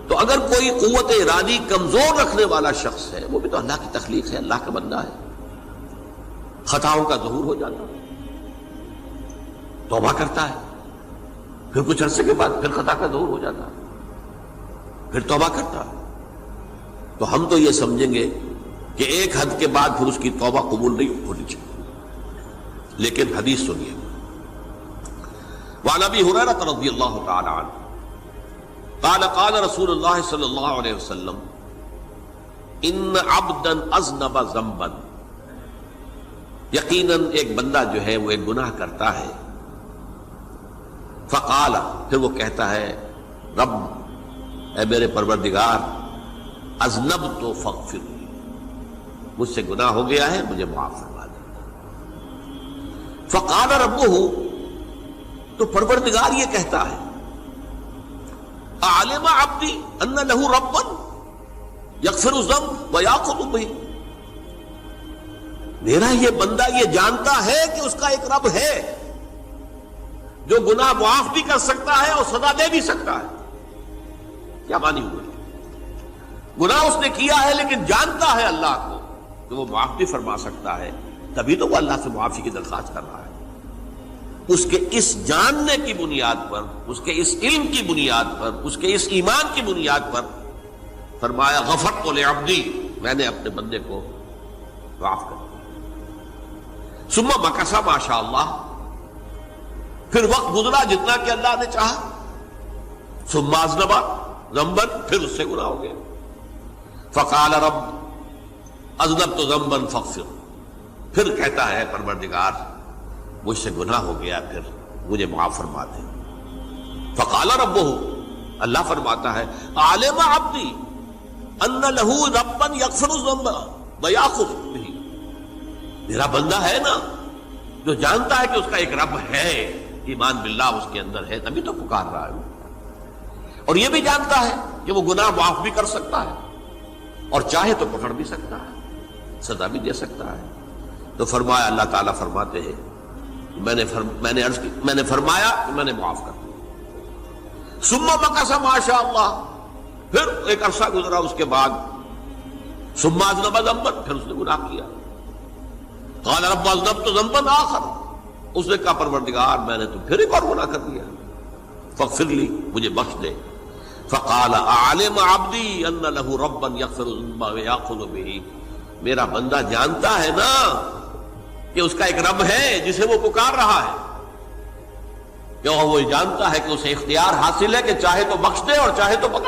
تو اگر کوئی قوت ارادی کمزور رکھنے والا شخص ہے، وہ بھی تو اللہ کی تخلیق ہے، اللہ کا بندہ ہے، خطاؤں کا ظہور ہو جاتا ہے، توبہ کرتا ہے، پھر کچھ عرصے کے بعد پھر خطا کا ظہور ہو جاتا ہے، پھر توبہ کرتا ہے، تو ہم تو یہ سمجھیں گے کہ ایک حد کے بعد پھر اس کی توبہ قبول نہیں ہونی چاہیے۔ لیکن حدیث سنیے، وعن ابی ہریرہ رضی اللہ تعالی عنہ قال قال رسول اللہ صلی اللہ علیہ وسلم ان عبدا اذنب ذنبا، یقیناً ایک بندہ جو ہے وہ ایک گناہ کرتا ہے، فقال، پھر وہ کہتا ہے رب، اے میرے پروردگار، اذنبت فاغفر، مجھ سے گناہ ہو گیا ہے، مجھے معاف فرما دے۔ فقال ربہ، تو پروردگار یہ کہتا ہے اعلم عبدی ان لہ ربا یغفر الذنب ویأخذ بہ، میرا یہ بندہ یہ جانتا ہے کہ اس کا ایک رب ہے جو گناہ معاف بھی کر سکتا ہے اور سزا دے بھی سکتا ہے۔ کیا معنی ہوئے؟ گناہ اس نے کیا ہے لیکن جانتا ہے اللہ کو کہ وہ معاف بھی فرما سکتا ہے، تبھی تو وہ اللہ سے معافی کی درخواست کر رہا ہے۔ اس کے اس جاننے کی بنیاد پر، اس کے اس علم کی بنیاد پر، اس کے اس ایمان کی بنیاد پر فرمایا غفرت لعبدی، میں نے اپنے بندے کو معاف کر دیا۔ ثم مکث ما شاء اللہ، پھر وقت گزرا جتنا کہ اللہ نے چاہا، ثم اذنب ذنبا، پھر اس سے گناہ ہو گیا، فقال رب اذنبت ذنبا فاغفر، پھر کہتا ہے پروردگار مجھ سے گناہ ہو گیا، پھر مجھے معاف فرما دے۔ فقال ربہ، اللہ فرماتا ہے عالم عبدی ان لہ ربا یغفر الذنب ویأخذ بہ، میرا بندہ ہے نا جو جانتا ہے کہ اس کا ایک رب ہے، ایمان باللہ اس کے اندر ہے، تبھی تو پکار رہا ہے، اور یہ بھی جانتا ہے کہ وہ گناہ معاف بھی کر سکتا ہے اور چاہے تو پکڑ بھی سکتا ہے، سزا بھی دے سکتا ہے۔ تو فرمایا، اللہ تعالیٰ فرماتے ہیں میں نے فرمایا کہ میں نے معاف کر دیا۔ ثم مکث ما شاء اللہ، پھر ایک عرصہ گزرا اس کے بعد، ثم اذنب ذنبا، پھر اس نے گناہ کیا، قال رب اذنبت ذنبا آخر، اس نے کہا پروردگار میں نے تو پھر ایک اور گناہ کر دیا، فاغفر لی، مجھے بخش دے۔ فقال اعلم عبدی ان لہ ربا یغفر الذنب ویأخذ بہ، میرا بندہ جانتا ہے نا کہ اس کا ایک رب ہے جسے وہ پکار رہا ہے، کہ وہ جانتا ہے کہ اسے اختیار حاصل ہے کہ چاہے تو بخش دے اور چاہے تو پکڑ